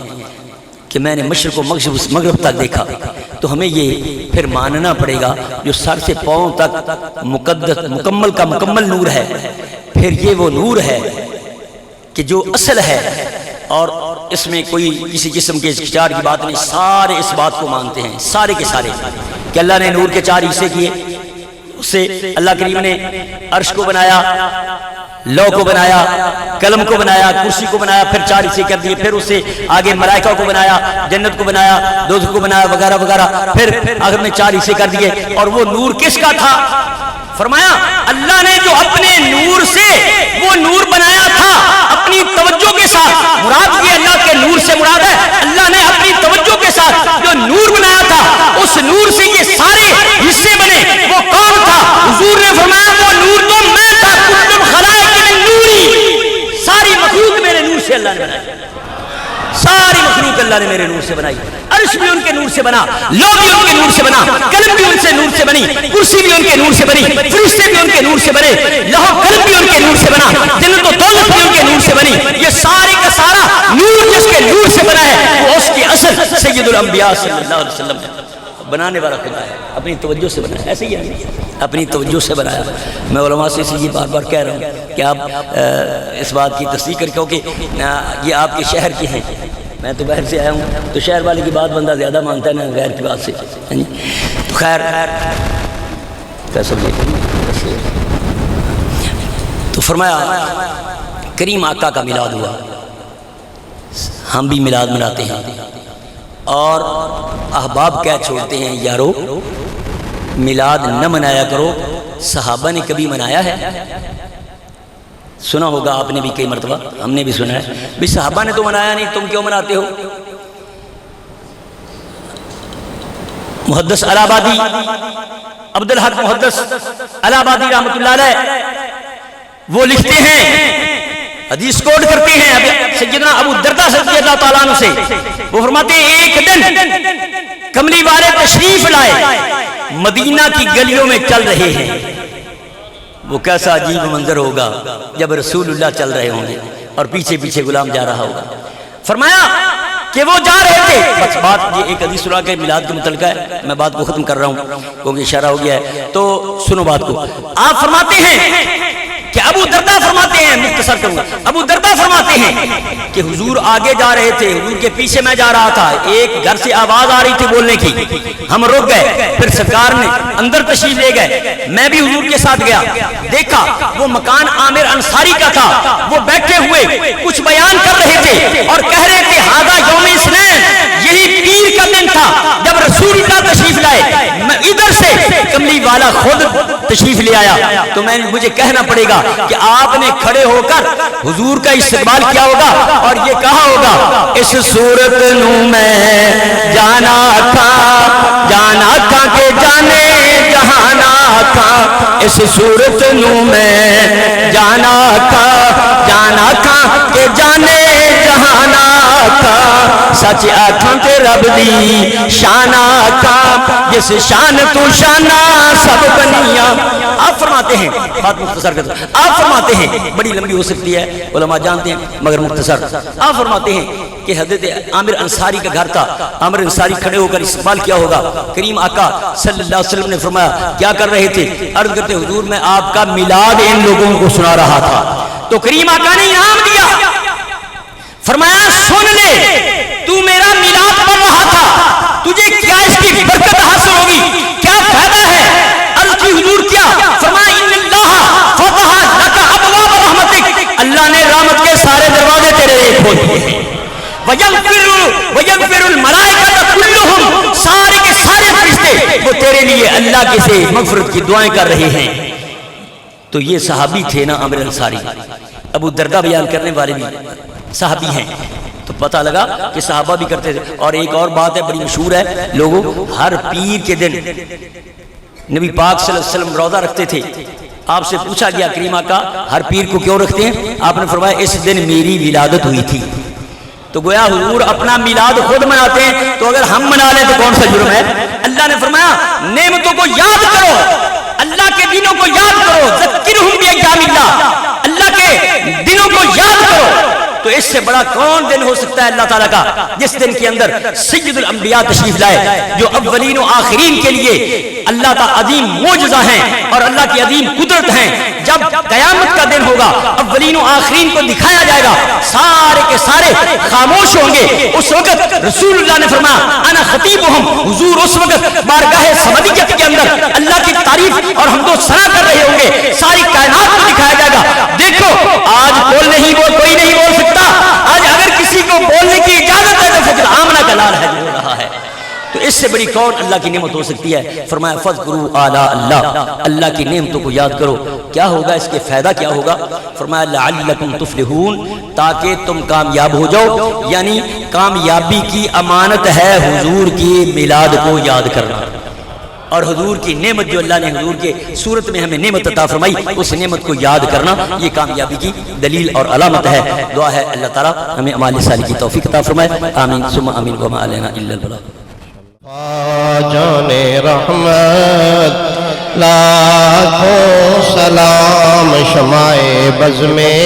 کہ میں نے مشرق و مغرب تک دیکھا, تو ہمیں یہ پھر ماننا پڑے گا جو سر سے پاؤں تک مقدس مکمل کا مکمل نور ہے, پھر یہ وہ نور ہے کہ جو اصل ہے, اور اس میں کوئی کسی قسم کے چار کی بات نہیں. سارے اس بات کو مانتے ہیں سارے کے سارے کہ اللہ نے نور کے 4 حصے کیے. اس سے اللہ کریم نے عرش کو بنایا, لو کو بنایا, قلم کو بنایا, کرسی کو بنایا, پھر 4 حصے کر دیے. پھر اس سے آگے ملائکہ کو بنایا, جنت کو بنایا, دوزخ کو بنایا وغیرہ وغیرہ. پھر آخر میں 4 حصے کر دیے. اور وہ نور کس کا تھا؟ فرمایا اللہ نے جو اپنے نور سے وہ نور بنایا تھا اپنی توجہ کے ساتھ. مراد یہ اللہ کے نور سے مراد ہے اللہ نے اپنی توجہ کے ساتھ جو نور بنایا تھا, اس نور سے یہ سارے حصے بنے. وہ کون تھا؟ حضور نے فرمایا وہ نور تو میں تھا. کل خلائق من نوری, ساری مخلوق میرے نور سے اللہ نے بنائی. ساری مخلوق اللہ نے میرے نور سے بنائی. عرش بھی ان کے نور سے بنا, لو بھی ان کے نور سے بنا, قلم بھی ان سے نور سے بنی, کرسی بھی ان کے نور سے بنی, فرشتے بھی ان کے نور سے بنے, لوح قلم بھی ان کے نور سے بنا, جنت و دولت بھی ان کے نور سے بنی. یہ سارے کا سارا نور جس کے نور سے بنا ہے وہ اس کی اصل سید الانبیاء صلی اللہ علیہ وسلم ہے. بنانے والا خدا ہے, اپنی توجہ سے بنایا. ایسے ہی ہے, اپنی توجہ سے بنایا. میں علماء سے یہ بار بار کہہ رہا ہوں کہ آپ اس بات کی تصدیق کر, کیونکہ یہ آپ کے شہر کے ہیں, میں تو باہر سے آیا ہوں, تو شہر والے کی بات بندہ زیادہ مانتا ہے نا غیر کی بات سے. تو خیر تو فرمایا کریم آقا کا میلاد ہوا, ہم بھی میلاد مناتے ہیں, اور احباب کہہ چھوڑتے ہیں یارو میلاد نہ منایا کرو. صحابہ نے کبھی منایا ہے؟ سنا ہوگا آپ نے بھی کئی مرتبہ, ہم نے بھی سنا ہے. بھی صحابہ نے تو منایا نہیں, تم کیوں مناتے ہو؟ محدث الہ آبادی عبدالحق محدث الہ آبادی رحمۃ اللہ علیہ وہ لکھتے ہیں, حدیث کوٹ کرتے ہیں سیدنا ابو الدرداء رضی اللہ تعالیٰ عنہ سے. وہ فرماتے ہیں ایک دن کملی والے تشریف لائے, مدینہ کی گلیوں میں چل رہے ہیں. وہ کیسا عجیب منظر ہوگا جب رسول اللہ چل رہے ہوں گے اور پیچھے پیچھے غلام جا رہا ہوگا. فرمایا کہ وہ جا رہے تھے, بس بات یہ ایک حدیث سنا کے میلاد کے متعلق ہے, میں بات کو ختم کر رہا ہوں کیونکہ اشارہ ہو گیا ہے, تو سنو بات کو. آپ فرماتے ہیں کہ ابو الدرداء فرماتے ہیں, مختصر کروں گا, ابو الدرداء فرماتے ہیں کہ حضور آگے جا رہے تھے, حضور کے پیچھے میں جا رہا تھا. ایک گھر سے آواز آ رہی تھی بولنے کی, ہم رک گئے, پھر سرکار نے اندر تشریف لے گئے, میں بھی حضور کے ساتھ گیا. دیکھا وہ مکان عامر انصاری کا تھا, وہ بیٹھے ہوئے کچھ بیان کر رہے تھے اور کہہ رہے تھے ہذا یوم اثنین, یہی پیر کا دن تھا جب رسول اللہ تشریف لائے. میں ادھر سے کملی والا خود تشریف لے آیا, تو مجھے کہنا پڑے گا کہ آپ نے کھڑے ہو کر حضور کا استقبال کیا ہوگا اور یہ کہا ہوگا اس صورت نو میں جانا تھا جس صورت نو میں جانا کھا کہ جانے جہانا کھا سچ آکھاں تے رب دی شانا کھا جس شان تو شانہ سب بنیاں. آپ فرماتے ہیں بات مختصر کرتے ہیں، آپ فرماتے ہیں بڑی لمبی ہو سکتی ہے علماء جانتے ہیں مگر مختصر. آپ فرماتے ہیں کہ حضرت عامر انصاری کا گھر تھا. عامر انصاری کھڑے ہو کر استقبال کیا ہوگا. کریم آقا صلی اللہ علیہ وسلم نے فرمایا کیا کر رہے تھے؟ عرض کرتے حضور میں آپ کا میلاد ان لوگوں کو سنا رہا تھا. تو کریم آقا نے انعام دیا، فرمایا سن لے تو میرا میلاد پڑھ رہا تھا، تجھے کیا اس کی برکت حاصل ہوگی، کیا فائدہ ہے؟ عرض کی حضور کیا؟ فرمایا ان اللہ فتح لک ابواب رحمتک، اللہ نے رحمت کے سارے دروازے تیرے لیے کھول دیے ہیں. وَيَغْفِرُ الْمَلَائِكَةُ كُلُّهُمْ، سارے کے سارے فرشتے وہ تیرے لیے اللہ کے سے مغفرت کی دعائیں کر رہے ہیں. تو یہ صحابی تھے نا عامر انصاری. ابو دردہ بیان کرنے والے بھی صحابی ہیں. تو پتہ لگا کہ صحابہ بھی کرتے تھے. اور ایک اور بات ہے بڑی مشہور ہے، لوگوں ہر پیر کے دن نبی پاک صلی اللہ علیہ وسلم روزہ رکھتے تھے. آپ سے پوچھا گیا کریم آقا ہر پیر کو کیوں رکھتے ہیں؟ آپ نے فرمایا اس دن میری ولادت ہوئی تھی. تو گویا حضور اپنا میلاد خود مناتے ہیں، تو اگر ہم منا لیں تو کون سا جرم ہے؟ اللہ نے فرمایا نعمتوں کو یاد کرو، اللہ کے دنوں کو یاد کرو، ذکرہم بایام اللہ، اللہ کے دنوں کو یاد کرو. تو اس سے بڑا کون دن ہو سکتا ہے اللہ تعالیٰ کا، جس دن کے اندر سید الانبیاء تشریف لائے، جو اولین و آخرین کے لیے اللہ کا عظیم معجزہ ہیں اور اللہ کی عظیم قدرت ہیں. جب قیامت کا دن ہوگا اولین و آخرین کو دکھایا جائے گا، سارے کے سارے خاموش ہوں گے. اس وقت رسول اللہ نے فرمایا انا خطیبہم، حضور اس وقت بارگاہ سمدیت کے اندر اللہ کی تعریف اور حمد و ثنا کر رہے ہوں گے. ساری کائنات کو دکھایا جائے گا دیکھو آج کوئی نہیں بول سکتا. آج اگر کسی کو بولنے کی اجازت ہے تو فقط آمنہ کا لال ہے جو ہو رہا ہے. تو اس سے بڑی کون اللہ کی نعمت ہو سکتی ہے؟ فرمایا فذکروا آلاء اللہ، اللہ کی نعمتوں کو یاد کرو. کیا ہوگا اس کے فائدہ کیا ہوگا؟ فرمایا لعلکم تفلحون، تاکہ تم کامیاب ہو جاؤ. یعنی کامیابی کی امانت ہے حضور کی میلاد کو یاد کرنا، اور حضور کی نعمت جو اللہ نے حضور کے صورت میں ہمیں نعمت عطا فرمائی اس نعمت کو یاد کرنا یہ کامیابی کی دلیل اور علامت ہے. دعا ہے اللہ تعالیٰ ہمیں اعمال صالح کی توفیق عطا فرمائے. آمین ثم آمین وما علینا الا البلاغ.
جان رحمت لاکھوں سلام، شمع بز میں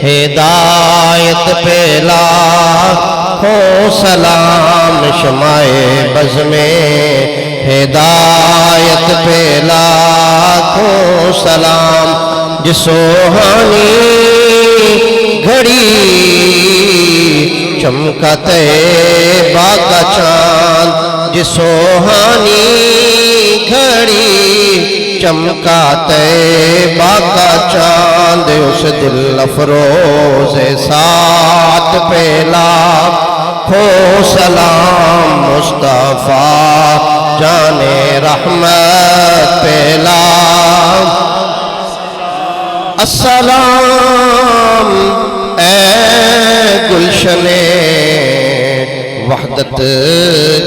ہدایت پہ لاکھوں سلام، شمع بز میں ہدایت پہ لاکھوں سلام. جس سوہانی گھڑی چمکا طیبہ کا چاند، جس سوہانی گھڑی چمکا طیبہ کا چاند، اس دل افروز ساتھ پہ لاکھوں سلام. مصطفیٰ جان رحمت پہ لاکھ السلام. اے گلشن وحدت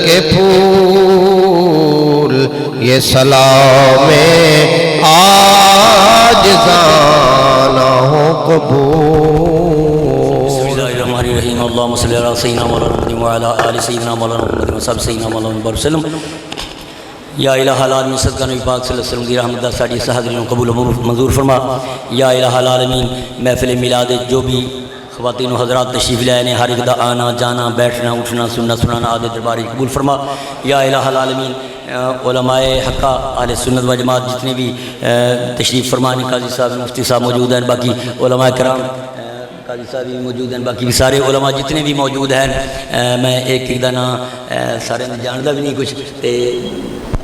کے پھول، یہ سلام عاجزانہ ہو قبول.
بسم اللہ الرحمن الرحیم. اللہم صلی علی سیدنا مولانا محمد وعلی آل سیدنا مولانا محمد وصحبہ سیدنا مولانا محمد وسلم. یا الہ العالمین صدقہ نبی پاک صلی اللہ علیہ وسلم دی رحمت دا ساڑی حاضرین قبول منظور فرما. یا الہ العالمین محفل میلاد جو بھی خواتین و حضرات تشریف لائے نے ہر ایک دا آنا جانا بیٹھنا اٹھنا سننا سنانا عادت درباری قبول فرما. یا الہ العالمین علماء حقہ اہل سنت و جماعت جتنے بھی تشریف فرمانے قاضی صاحب مفتی صاحب موجود ہیں، باقی علماء کرام قاضی صاحب بھی موجود ہیں، باقی بھی سارے علماء جتنے بھی موجود ہیں. میں ایک دا نام سارے نے جانتا بھی نہیں کچھ تے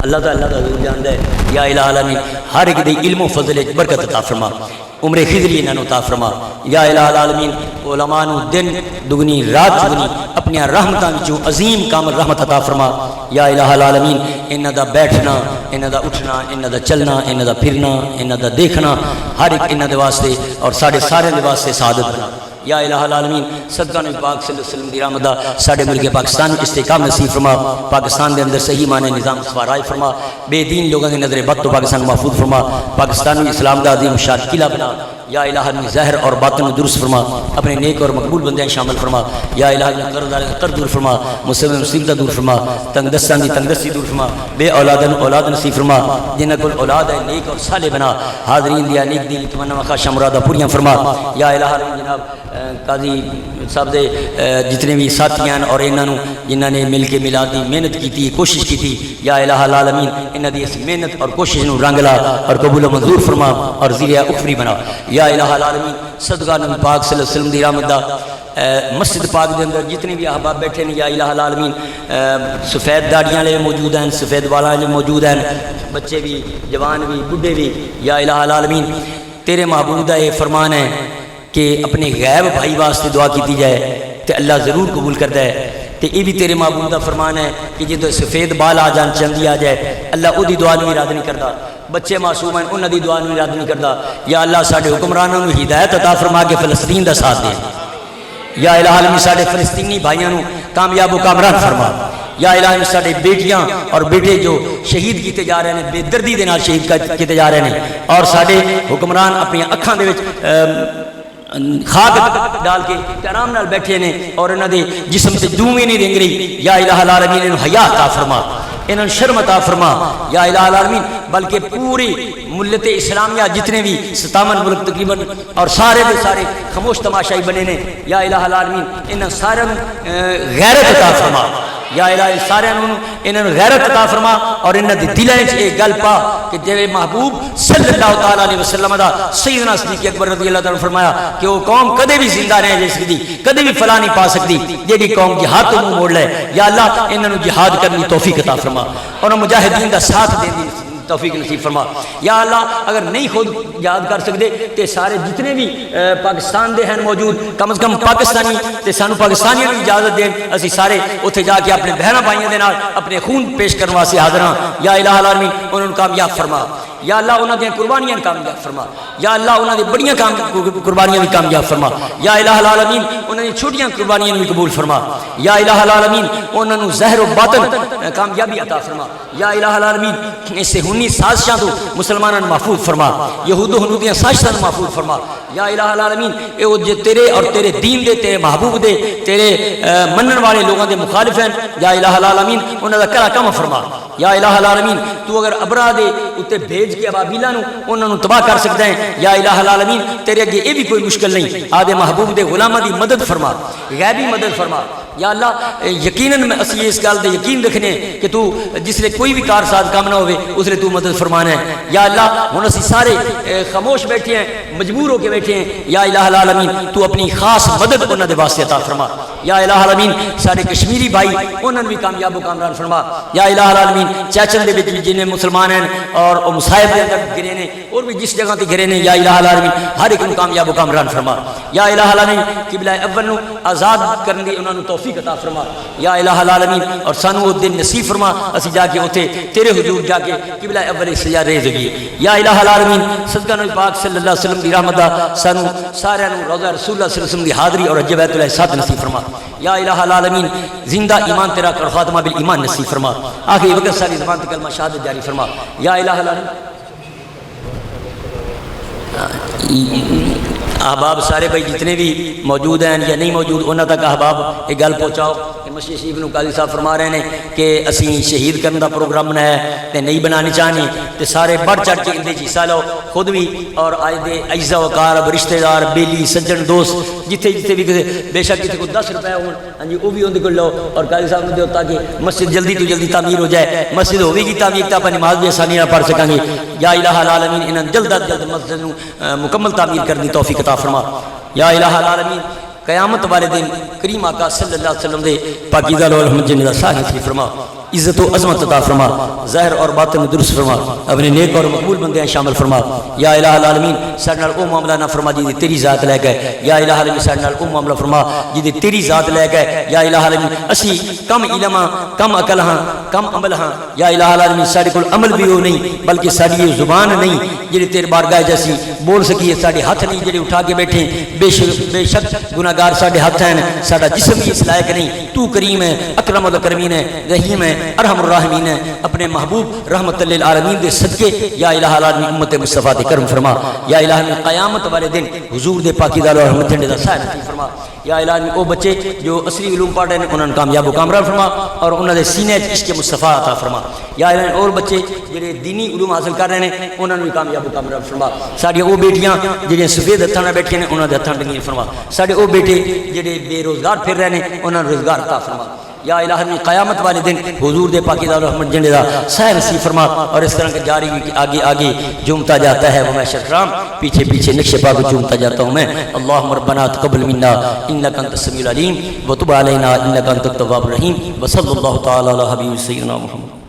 اللہ تعالیٰ حضور جانتا ہے. یا الہ العالمین ہر ایک دی علم و فضل برکت عطا فرما، عمر خضری انہاں نو عطا فرما. یا الہ العالمین علماء نو دن دگنی رات دگنی اپنی رحمتاں وچوں عظیم کامل رحمت عطا فرما. یا الہ العالمین انہاں دا بیٹھنا، انہاں دا اٹھنا، انہاں دا چلنا، انہاں دا پھرنا، انہاں دا دیکھنا ہر ایک انہاں دے واسطے اور ساڑھے سارے دے واسطے سعادت بنا. یا الہ العالمین صدقہ نبی پاک صلی اللہ علیہ وسلم دی رحمت دا ساڈے ملک پاکستان استحکام نصیب فرما پاکستان دے اندر صحیح معنی نظام سوارائے فرما بے دین لوگوں کی نظر بد تو پاکستان محفوظ فرما پاکستان اسلام دا عظیم شان قلعہ بنا یا الہ العالمین ظاہر اور باطن درست فرما اپنے نیک اور مقبول بندے شامل فرما یا الہ العالمین قرض دور فرما مصیبت دور فرما تنگ دستان دی تنگ دستی دور فرما بے اولاد نصیب فرما جنہ کو اولاد ہے نیک اور صالح بنا حاضرین دیا نیک دی تمنا خواہشاں مرادہ پوریاں فرما یا الہ العالمین جناب قاضی صاحب دے جتنے بھی ساتھی ہیں اور انہوں جنہوں نے مل کے ملاد دی محنت کی تھی کوشش کی تھی یا الہ العالمین انہوں دی اس محنت اور کوشش نو رنگ لا اور قبول و منظور فرما اور ذریعہ اخری بنا یا الہ العالمین صدقہ نبی پاک صلی اللہ علیہ وسلم دی رحمت دا مسجد پاک دے اندر جتنے بھی احباب بیٹھے ہیں یا الہ العالمین سفید داڑیاں لے موجود ہیں سفید والا لے موجود ہیں بچے بھی جوان بھی بڈھے بھی یا الہ العالمین تیرے محبوب دا یہ فرمان ہے کہ اپنے غیب بھائی واسطے دعا کیتی جائے تو اللہ ضرور قبول کرتا ہے تو یہ بھی تیرے محبوب دا فرمان ہے کہ جدو سفید بال آ جان چندی آ جائے اللہ وہ دی دعا نہیں اراد نہیں کرتا بچے معصوم ہیں انہوں دی دعا نہیں اراد نہیں کرتا یا اللہ ساڈے حکمرانوں کو ہدایت عطا فرما کے فلسطین دا ساتھ دے یا الہ العالمین ساڈے فلسطینی بھائیاں نو کامیاب و کامران فرما یا الہ العالمین ساڈے بیٹیاں اور بیٹے جو شہید کیتے جا رہے ہیں بے دردی دے نال شہید کیتے جا رہے ہیں اور ساڈے حکمران اپنی اکھاں دے وچ خاک ڈال کے آرام نال بیٹھے نے اور انہاں دے جسم تے دوویں نہیں رنگ رہی یا الہ العالمین انہاں حیا عطا فرما انہاں شرم عطا فرما یا الہ العالمین بلکہ پوری ملت اسلامیہ جتنے بھی 57 ملک تقریباً اور سارے دے سارے خاموش تماشائی بنے نے یا الہ العالمین انہاں سارے غیرت عطا فرما یا الہی سارے انہوں غیرت عطا فرما اور انہوں نے دلیں یہ گل پا کہ جب محبوب صلی اللہ تعالیٰ علیہ وسلم دا سیدنا صدیق اکبر رضی اللہ تعالیٰ فرمایا کہ وہ قوم کدے بھی زندہ رہ جا سکتی کدے بھی فلاح نہیں پا سکتی جیڑی قوم جہاد تو منہ موڑ لے یا اللہ انہوں جہاد کرنی توفیق عطا فرما اور مجاہدین دا ساتھ دے دی توفیق نصیب فرما یا اللہ اگر نہیں خود یاد کر سکتے تے سارے جتنے بھی پاکستان دے ہیں موجود کم از کم پاکستانی تے سانو پاکستانیوں کی اجازت دیں اسی سارے اتنے جا کے اپنے بہنوں بھائیوں دے نال اپنے خون پیش کرنے واسطے حاضر ہاں یا الہ العالمین انہوں نے کامیاب فرما یا اللہ انہوں نے قربانیاں کامیاب فرما یا اللہ انہوں نے بڑیاں قربانیاں بھی کامیاب فرما یا الہ العالمین انہوں نے چھوٹیاں قربانیاں بھی قبول فرما یا الہ العالمین انہوں نے ظاہر و باطن کامیابی عطا فرما یا الہ العالمین اس سے ہنی سازشاں تو مسلمانوں محفوظ فرما یہود و ہنودیاں سازشاں محفوظ فرما یا الہ العالمین اے وہ جو تیرے اور تیرے دین دے تیرے محبوب دے تیرے منن والے لوگوں دے مخالف ہیں یا الہ العالمین انہوں دا کرا کم فرما یا الہ العالمین تو اگر ابرا دے اتے بھیج کے ابابیلہ انہوں نے تباہ کر سکتے ہیں یا الہ العالمین تیرے اگے یہ بھی کوئی مشکل نہیں آدھے محبوب دے غلامہ دی مدد فرما غیبی مدد فرما یا اللہ یقیناً اسی اس گل دے یقین رکھنے کہ تو جس لئے کوئی بھی کار ساتھ کام نہ ہوئے اس لئے تو مدد فرمانا ہے یا اللہ ہن اسی سارے خاموش بیٹھے ہیں مجبور ہو کے بیٹھے ہیں یا الہ العالمین تو اپنی خاص مدد انہوں دے واسطے عطا فرما یا الہ العالمین سارے کشمیری بھائی انہوں بھی کامیاب و کامران فرما یا الہ العالمین چاچن دے بھی جنہیں مسلمان ہیں اور مصائب دے اندر گرے نے اور بھی جس جگہ تے گرے نے یا الہ العالمین ہر ایک کو کامیاب و کامران فرما یا الہ العالمین قبلہ اول نو آزاد کرنے دی انہوں نے توفیق عطا فرما یا الہ العالمین اور سانو وہ دن نصیب فرما اسی جا کے ہوتے تیرے حضور جا کے قبلہ اول سجا رہ زگیے یا الہ العالمین صدقہ نبی پاک صلی اللہ علیہ وسلم دی رحمت دا سانو سارے روضہ رسول اللہ صلی اللہ علیہ وسلم دی حاضری اور حج بیت اللہ ساتھ نصیب فرما یا الہ العالمین زندہ ایمان تیرا کر خاتمہ بالایمان نصیب فرما آخری وقت ساری زبان تے کلمہ شہادت جاری فرما یا الہ العالمین احباب سارے بھائی جتنے بھی موجود ہیں یا نہیں موجود انہوں تک احباب ایک گل پہنچاؤ کہ مسجد شریف نو قاضی صاحب فرما رہے ہیں کہ اسی شہید کرنے دا پروگرام بنایا ہے تے نہیں بنانے چاہنے تے سارے بڑھ چڑھ کے اندے حصہ لو خود بھی اور آج دے اجزا وقارب رشتہ دار بیلی سجن دوست جتھے جتھے بھی بے شک کسی کو 10 روپے ہوں ہاں جی وہ بھی اندے کو لو اور قاضی صاحب نے دیو تاکہ مسجد جلدی تو جلدی تعمیر ہو جائے مسجد ہوگی کی تعمیر تا اپنی نماز بھی آسانی نہ پڑھ سکیں گے یا الہ العالمین انہاں جلد از جلد مسجد مکمل تعمیر کرنے توفیق عطا فرما یا الہ العالمین قیامت والے دن کریم آقا صلی اللہ علیہ وسلم دے پاکیزہ لوح محمد جنہ دا ساہ نصیب فرما عزت و عظمت عطا فرما، ظاہر اور باطن میں درست فرما، اپنے نیک اور مقبول بندے شامل فرما۔ یا الہ العالمین ساڈے نال او معاملہ نہ فرما جی تیری ذات لے گئے، یا الہ العالمین ساڈے نال او معاملہ فرما جی تیری ذات لے گئے، یا الہ العالمین اسی کم علم ہاں، کم عقل ہاں، کم عمل ہاں، یا الہ العالمین ساڈے کول عمل بھی ہو نہیں بلکہ ساڈی یہ زبان نہیں جڑی تیرے بارگاہ جیسی بول سکیے، ساڈے ہاتھ نہیں جڑے اٹھا کے بیٹھے، بے شک گناہگار ساڈے ہاتھ ہیں، ساڈا جسم بھی اس لائق نہیں، تو کریم ہے، اکرم الاکرمین ہے، رحیم ہے، ارحم الراحمین ہے، اپنے محبوب رحمت للعالمین دے صدقے یا الہ العالمین امت مصطفیٰ دے کرم فرما، یا الہ العالمین قیامت والے دن حضور دے پاکیزہ اور رحمت دے سایہ نصیب فرما، یا الہ العالمین او بچے جو عصری علوم پڑھ رہے ہیں انہاں کامیاب و کامران فرما اور انہاں دے سینے وچ عشق مصطفیٰ عطا فرما، یا الہ العالمین اور بچے جڑے دینی علوم حاصل کر رہے ہیں انہاں بھی کامیاب و کامران فرما، ساڈی او بیٹیاں جڑیاں سفید ہتھاں نال بیٹھیاں نے انہاں دے ہتھاں ٹنگیاں فرما، ساڈے او بیٹے جڑے بے روزگار پھر رہے ہیں انہاں نوں روزگار عطا فرما، یا الہ العالمین قیامت والے دن حضور دے پاکیزہ رحمت جنڈے دا سایہ نصیب فرما، اور اس طرح کے جاری ہوئی کہ آگے آگے جھومتا جاتا ہے وہ میں شکرام، پیچھے پیچھے نقش پاک جھومتا جاتا ہوں میں۔ اللہم ربنا تقبل منا انک انت السمیع العلیم وتب علینا انک انت التواب الرحیم، وصلی اللہ تعالی علی حبیب سیدنا محمد۔